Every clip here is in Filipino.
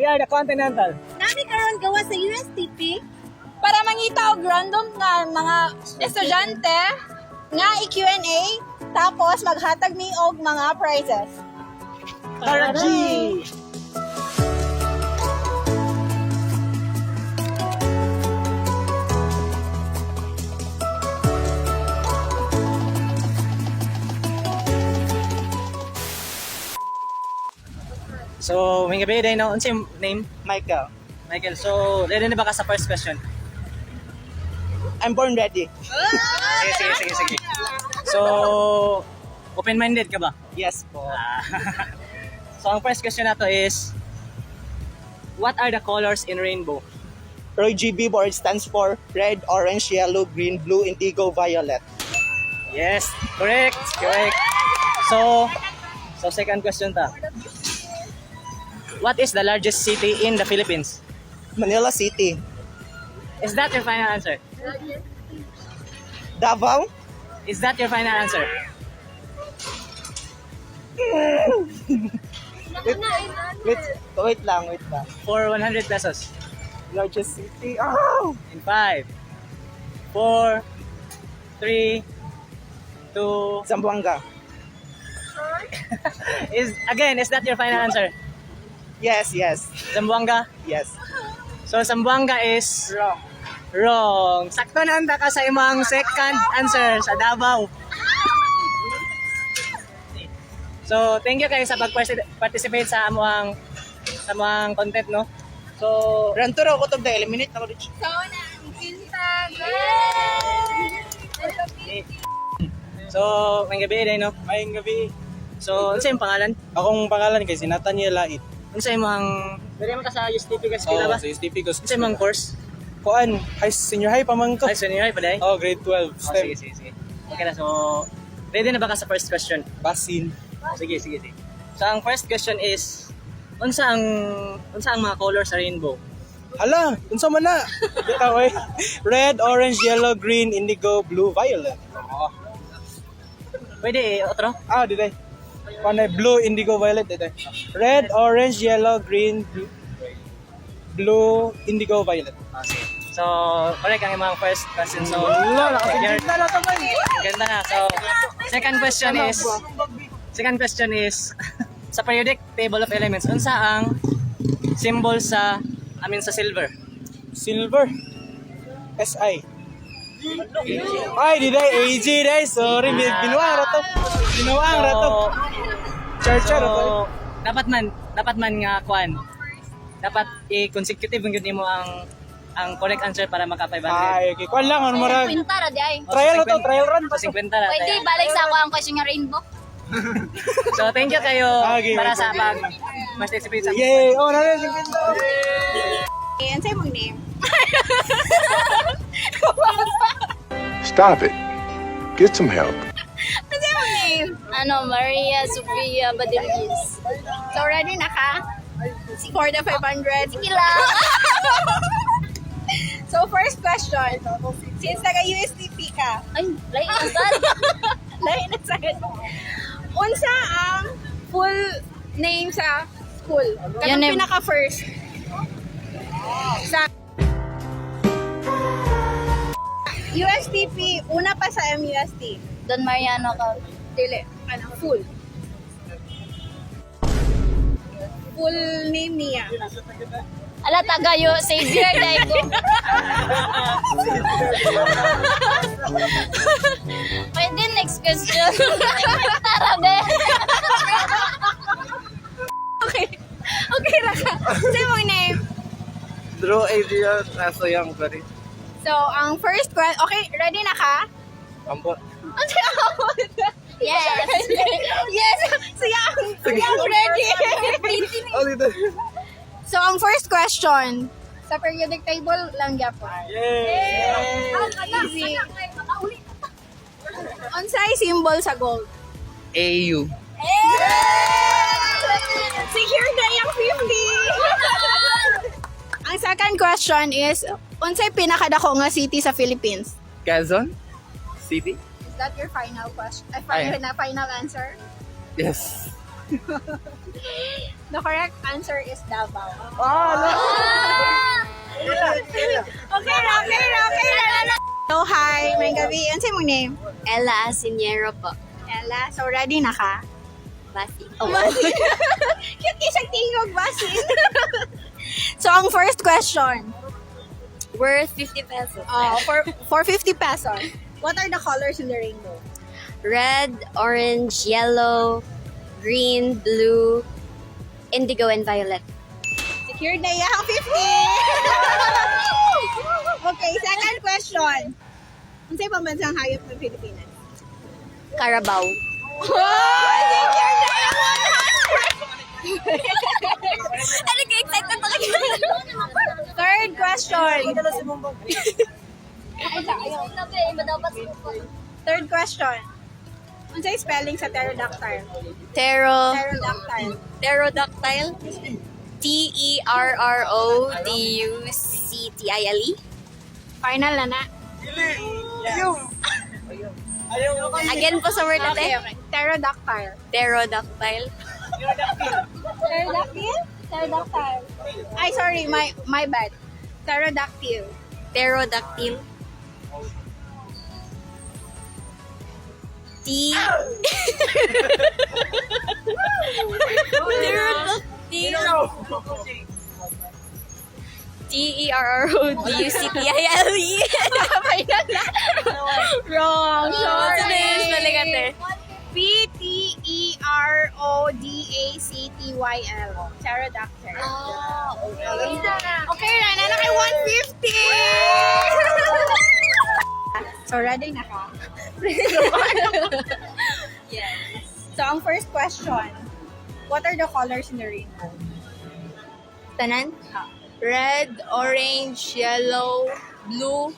We are the Continental. Nami karon gawa sa USTP. Para mangita og random nga mga estudyante nga i-Q&A tapos maghatag mi og mga prizes. Tara G! So, may gabi din, no? Ano yung name? Michael. Michael. So, ready na ba ka sa first question? I'm born ready. Sige. So, open-minded ka ba? Yes po. So, ang first question nato is, what are the colors in rainbow? Roy GB board stands for red, orange, yellow, green, blue, indigo, violet. Yes, correct. So second question ta. What is the largest city in the Philippines? Manila City. Is that your final answer? Davao. Is that your final answer? Wait lang. For 100 pesos. Largest city. Oh! In 5, 4, 3, 2. Zamboanga. Is that your final answer? Yes. Zamboanga? Yes. So Zamboanga is wrong. Sakto na anda ka sa imong second answer sa Davao. So, thank you kayo sa pag-participate sa among content, no? So, Ranto raw ko to eliminate na ko dito. So, ang kinta. so, may gabi din, no? May gabi. So, ano sa iyong pangalan? Akong pangalan kay si Nathaniel Lait. Ano sa imong... Dari mo ka sa USTP ka eskwela ba? Sa STP ko. Ano sa imong course? Kuan, senior high pa man ko. Ay, senior high pa dahil? Oh, grade 12. STEM. Sige. Okay na, so... Ready na ba ka sa first question? Basin. Sige. So, ang first question is... Unsa ang mga colors sa rainbow? Hala, unsa man na? Bitaw eh. Red, orange, yellow, green, indigo, blue, violet. Oh. Pwede otro? Diday. Panay blue, indigo, violet diday. Red, orange, yellow, green, blue, indigo, violet. Sige. So, correct ang imong first question. So, Wala, ganda na. So, second question is sa periodic table of elements, unsa ang symbol sa silver? Silver. SI. Ay, diday AG day. Sorry, binuang rato. Char-char rato. So, dapat man nga kwan. Dapat i-consecutive ng mo ang correct answer para maka 500. Ay, okay. Kuan lang ano marag. Kwinta ra di ay. Trial to, trial run. So 50 ra. Pwede balik sa ako ang question nga rainbow. So thank you kayo Okay, para okay. sa participate sa Yay! Oh, nana 50. Ano sa imong name? Stop it. Get some help. Ano sa imong name? Maria Sofia Badilgis. So, ready na ka? Score the 500. Sige lang. So, first question. Since taga-USTP ka, Ay, lain ang sad. lahi na sagad. Unsa ang full name sa school? Kanang Yun, pinaka-first. Sa USTP, una pa sa MUST. Don Mariano ka. Dili, full. Full name niya. Ala tagayo Xavier Daigo. Pwede next question. Tarabe. Okay ra ka. Sa imong name. Drew Adrian Naso Young buddy. So, ang first question, okay, ready na ka? Ampo. Ang sinakapot. Yes. Yes! Siya ang ready. Oh, dito. So, ang first question, sa periodic table lang yapon. Yay! Easy. Unsay symbol sa gold? AU. Secure na yung 50! Ang second question is, unsay pinakadako nga city sa Philippines? Quezon City? Is that your final question? Ay. Final answer? Yes. The correct answer is Davao. Okay ra. So, hi. May gabi. Ano sa'yo mong name? Ella Asiniero po. Ella. So, ready na ka? Basi. Basin. Cute isang tingog, Basin. So, ang first question. Worth 50 pesos. For 50 pesos, what are the colors in the rainbow? Red, orange, yellow, green, blue, indigo, and violet. Secured na yung 50! Okay, second question. Ano sa'yo pambansang hayop ng Pilipinas? Carabao. Secured na yung 100! Ano ka excited talaga? Third question. Third question. Ano sa'yo spelling sa pterodactyl? Pterodactyl. Pterodactyl. Terrorductile. Final na na. Again po sa word Okay, natin. okay. Pterodactyl. Pterodactyl. Pterodactyl? Pterodactyl. Ay, sorry. My bad. Pterodactyl. Pterodactyl. Terrorductile. Final na. Wrong. Sorry. Sorry. Spelling ate. Pterodactyl. Pterodactyl. Okay. Okay, Rana, na kay 150! So, ready na ka? Yes. So, ang first question. What are the colors in the rainbow? Tanan? Red, orange, yellow, blue,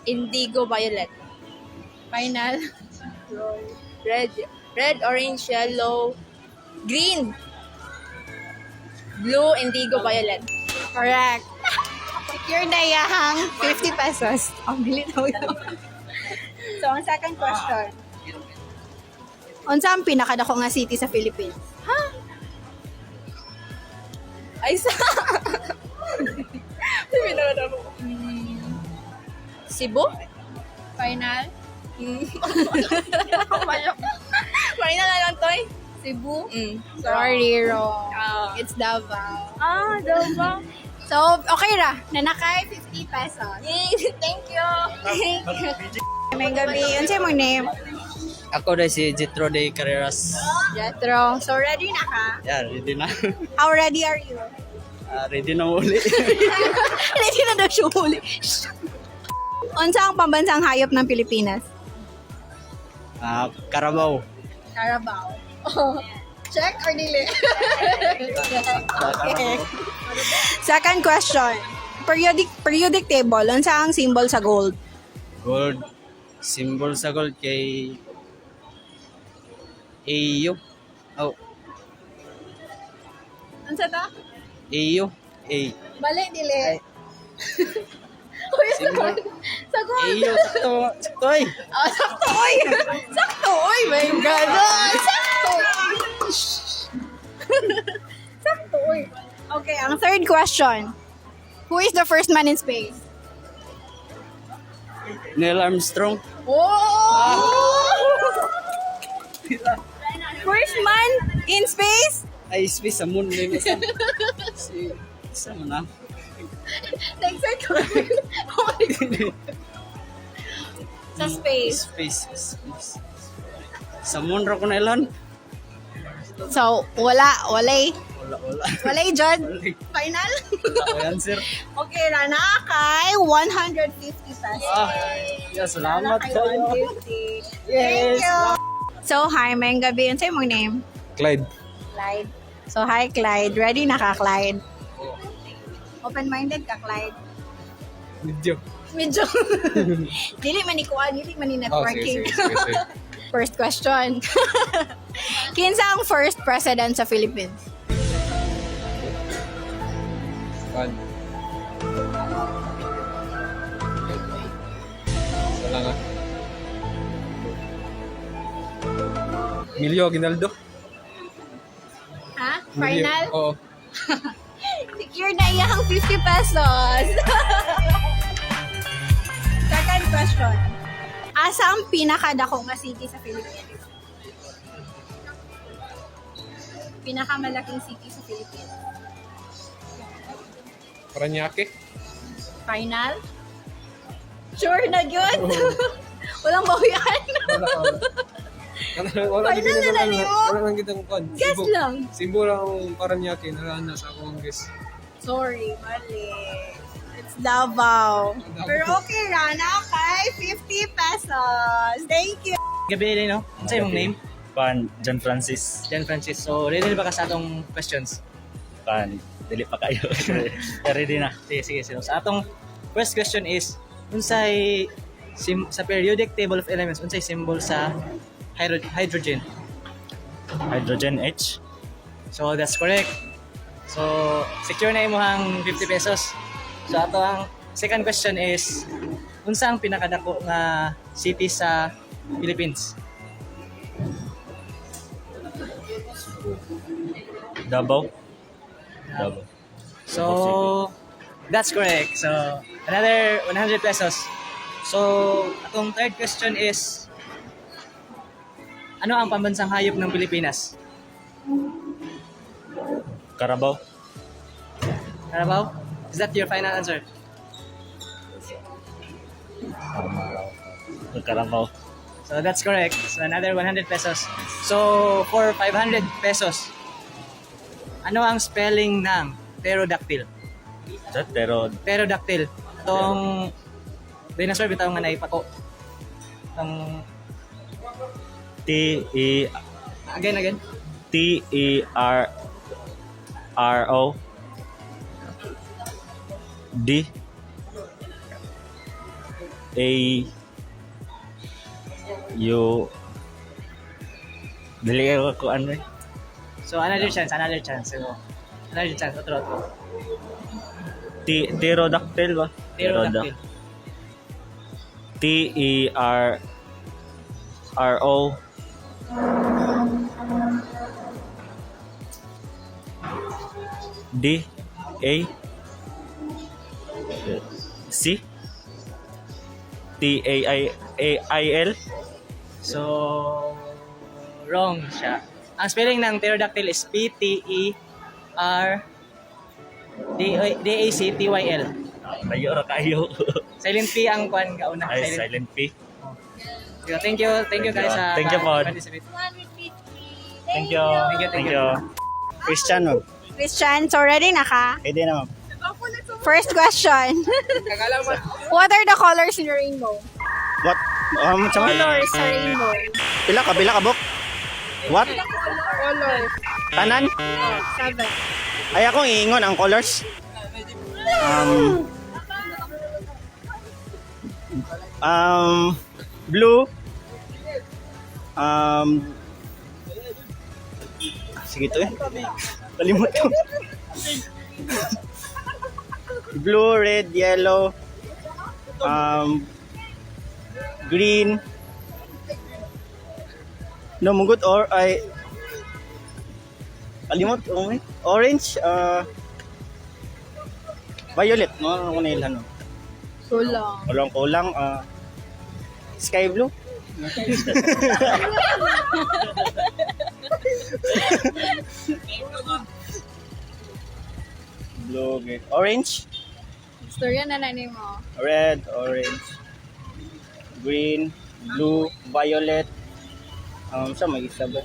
indigo, violet. Final. Red, orange, yellow, green, blue, indigo, violet. Correct. Secure na yung 50 pesos. Ang bilitaw yun. So, ang second question. Unsa ang pinakadako nga city sa Philippines? Ay, sa... Cebu? Final. Marina na lang, Toy. Cebu? Sorry, wrong. Ah. It's Davao. Diba? So, okay ra. Nanakay 50 pesos. Yay! Thank you! Thank you. May gabi. Unsa imong name? Ako na si Jethro de Carreras. Jethro. So, ready na ka? Yeah, ready na. How ready are you? Ready na uli. Ready na daw siya huli. Unsa ang pambansang hayop ng Pilipinas? Carabao. Carabao. Oh. Check or dili? Okay. Second question. Periodic table. Unsa ang symbol sa gold? Gold. Symbol sa gold kay AU. Oh, Unsa ta? AU. A. Bali dili. Uy, sa gold. Sa gold. AU. Sakto. Sakto eh. Oh, sakto, oy! Sakto, oy! My God! Oh, sakto! Sakto, oy! Okay, ang third question. Who is the first man in space? Neil Armstrong. First man in space? Ay, space sa moon. Si... Isa mo na. Next ko. Sa space. Space. Sa moon ra ko na ilan? So, walay. Wala. Walay, Jud. Wala. Final? Wala ko answer. Okay, Rana, kay 150 pesos. Yeah, salamat Kay kayo. 150. Thank you. So, hi, may gabi. Ano sa'yo mong name? Clyde. Clyde. So, hi, Clyde. Ready na ka, Clyde? Open-minded ka, Clyde? Medyo. Medyo. Dili man ikuan, dili man ni networking. sige. First question. Kinsa ang first president sa Philippines? Kan. Wala nga. Emilio Aguinaldo. Final? Oo. Secure na iyang 50 pesos. Second question. Asa ang pinakadako nga city sa Philippines? Pinakamalaking city sa Philippines. Paranaque. Final? Sure na yun? Walang bawian. Wala Final na lang yun. Wala lang kitang kon. Guess lang. Cebu lang ang Paranaque. Narana sa akong guess. Sorry, mali. It's Davao. Pero okay, Rana, okay? 50 pesos. Thank you. Gabi rin, no? Ano sa'yo mong name? Pan John Francis. Jan Francis. So, ready ba ka sa atong questions? Pan dili pa kayo. Ready na. Sige. So, sa atong first question is, unsay sa periodic table of elements, unsay symbol sa hydrogen? Hydrogen H. So, that's correct. So, secure na imong 50 pesos. So, ato ang second question is, unsa ang pinakadako nga city sa Philippines? Davao. So, that's correct. So, another 100 pesos. So, atong third question is, ano ang pambansang hayop ng Pilipinas? Carabao. Carabao? Is that your final answer? Carabao. So, that's correct. So, another 100 pesos. So, for 500 pesos, ano ang spelling ng pterodactyl? Pero Pterodactyl. Itong dinosaur bitaw nga naipako. Itong, again. T-E-R-R-O D A U dili ko ano eh. so, another chance. So, another chance. Otro. Pterodactyl ba? Pterodactyl. T-E-R-R-O D A C T A I L. So, wrong siya. Ang spelling ng pterodactyl is P-T-E-R-D-A-C-T-Y-L. Layo ra kayo. Silent P ang kwan kauna. Ay, silent P. So, thank you guys sa Thank you, Pod. participate. 150. Thank you. Thank you. Christian, no? Christian, so ready na ka? Pwede na, ma'am. First question. What are the colors in the rainbow? What? Sama? Colors sa rainbow. Pila ka, Bok? What? Colors. Tanan? 7. Ay, akong iingon ang colors. Blue. Sige to eh. Kalimut ko. Blue, red, yellow, green. No, mugot or ay kalimut ko eh. Orange, violet, no? Ano ko nailan, no? Kulang, sky blue. Blue, okay. Orange, Storya na nani mo. red, orange, green, blue, violet. Sa may isa ba?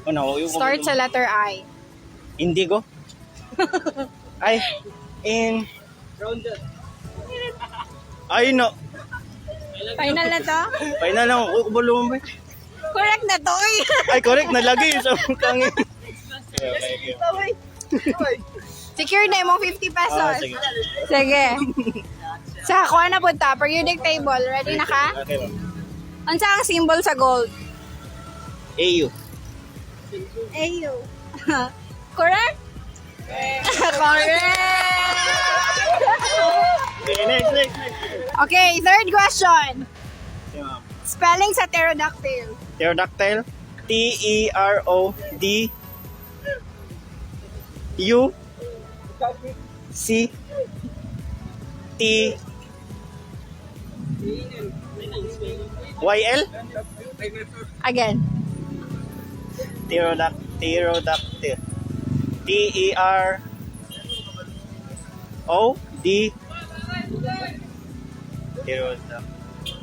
Oh, no, Start sa letter I. Indigo. Ay, ay no. Final na to? Final lang ako bulong ba? Correct na to eh. Ay, correct nalagay sa kangin. Secure na yung 50 pesos. Sige. Sige. Sa kuha na punta, periodic table. Ready na ka? Okay, ma'am. Ano ang symbol sa gold? AU. AU. Correct? Correct! Okay, next. Okay, third question. Okay, ma'am. Spelling sa pterodactyl. Pterodactyl. T-E-R-O-D-U-C-T-Y-L. Again. Pterodactyl. T-E-R-O-D.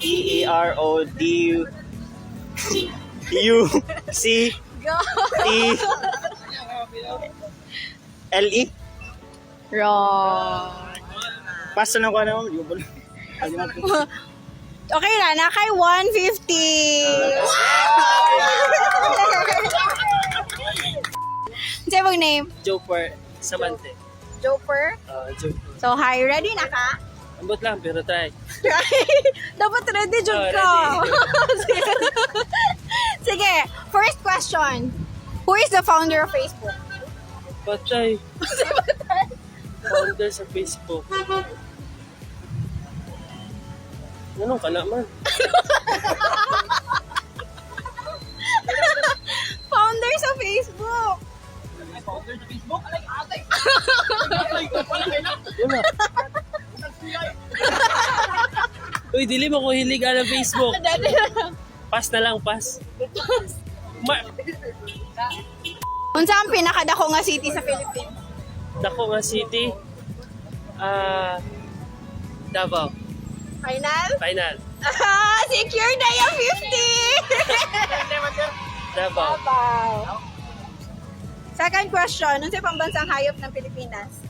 T-E-R-O-D-U-C-T-L-E. Wrong. Pass na ko na mo. Okay na, nakay 150. Ano mong name? Joper Samante. Joper. Joper. So, hi. Ready na ka? Ambot lang, pero try. Dapat ready, Jud ka. Sige, first question. Who is the founder of Facebook? Patay. Founder sa Facebook. Anong ka naman? Founder sa Facebook. Wala. Uy, dili mo ko hilig ng Facebook. Pass na lang, pass. Unsa ang pinakadako nga city sa Philippines? Dako nga city. Davao. Final? Final. Secure na yung 50! Davao. Wow. Second question, ano sa pambansang hayop ng Pilipinas?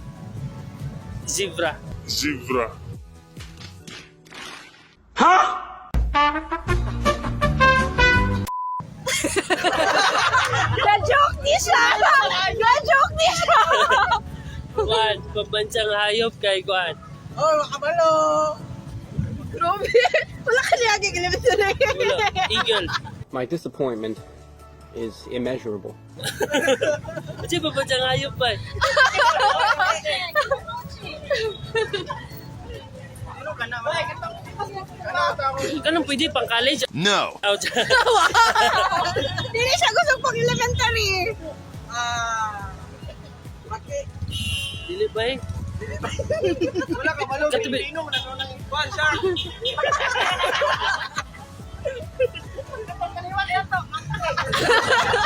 Zebra. Na-joke ni siya! Na-joke ni siya! Kuan, pambansang hayop kay Kuan. Grabe! Wala ka niya gigilimit na Wala. Eagle. My disappointment is immeasurable. Kasi pambansang hayop ba? Kanang pwede pang college? No. Out. Hindi siya gusto pang elementary. Dili ba eh? Wala ka malo. Katubi.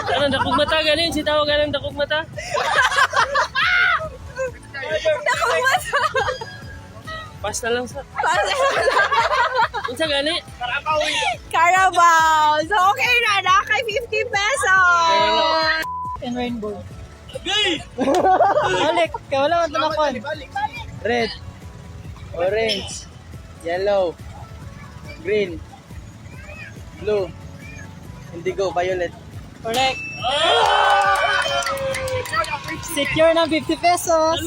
Kanang dakog mata ganin si tao ganang dakog mata. Dakong mata. Pas na lang sa. Unsa gani? Carabao. So, okay na. Nakay 50 pesos. And rainbow. Balik, kaya wala man tulakon. Red, orange, yellow, green, blue, indigo, violet. Correct. Secure ng 50 pesos.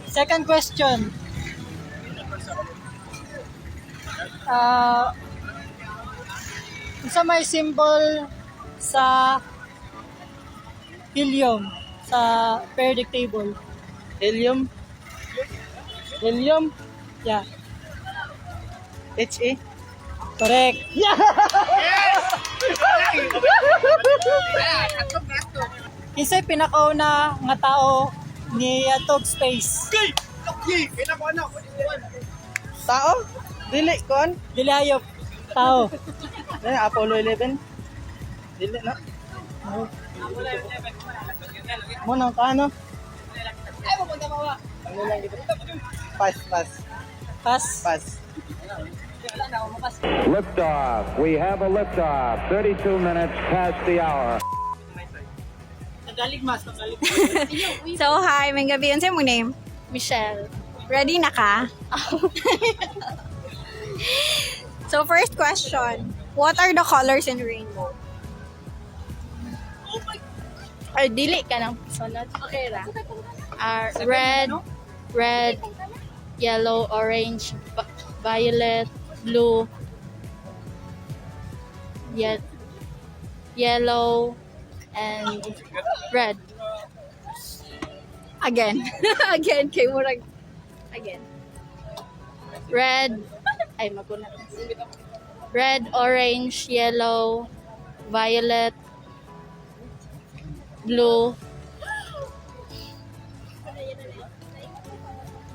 Second question. Isa may symbol sa helium sa periodic table. Helium? Helium? Yeah. He? Correct. Kisa'y pinakauna nga tao ni atog space. Tao? Dili, kon? Dili hayop. Tao. Apollo 11? Dili na. Mo nang kano? Pass. Liftoff. We have a liftoff. 32 minutes past the hour. So, hi. May gabi. Ano mo name? Michelle. Ready na ka? So, first question. What are the colors in rainbow? Or dili ka ng sunod. Okay ra. Red, yellow, orange, violet, blue, yellow, and red. Again. Again. Kay murag. Again. Red, ay maguna. Red, orange, yellow, violet, blue,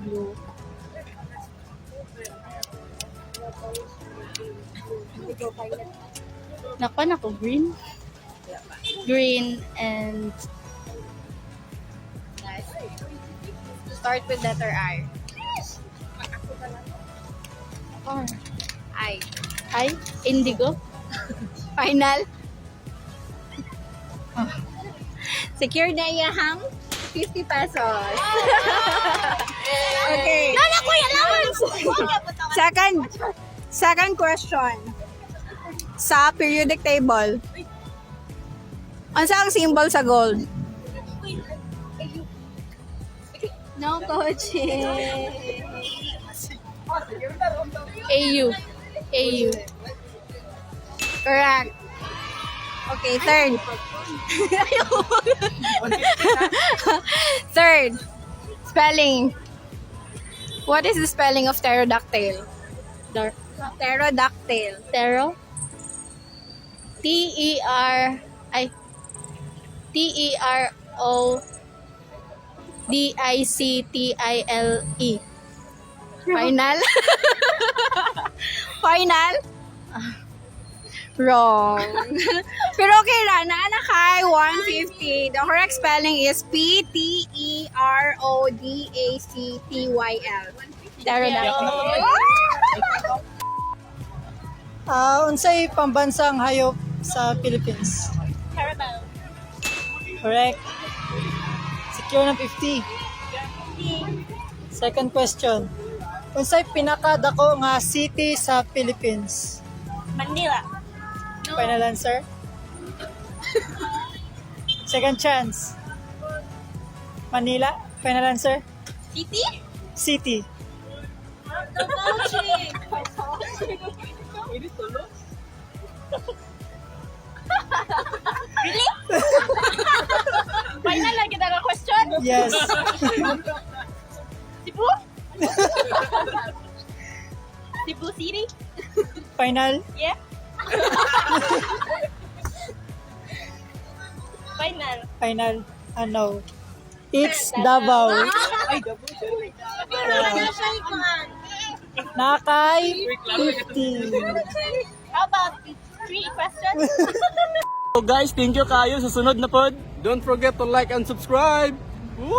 blue, Nakpan ako, green. Green and Start with letter R. R. I. I, indigo. Final. Secure na iyahang 50 pesos. Okay. Second question. Sa periodic table, unsa ang symbol sa gold? No coaching. AU. AU. Correct. Okay, third. Third. Spelling. What is the spelling of pterodactyl? Dark. Pterodactyl. Tero. T-E-R-O-D-I-C-T-I-L-E. Final? Final? Wrong. Pero okay ra, naana kay 150. The correct spelling is P-T-E-R-O-D-A-C-T-Y-L. Pterodactyl. Unsay pambansang hayop sa Philippines? Carabao. Correct. Secure ng 50. Second question. Unsay pinakadako nga city sa Philippines? Manila. Final answer? Second chance. Manila? Final answer? City? City. Final lagi na question? Yes. Cebu? Cebu City? Final? Yeah. Final. Final? Ano? It's Davao. Nakay 50. How about 3 questions? So guys, thank you kayo sa sunod na pod. Don't forget to like and subscribe. Woo!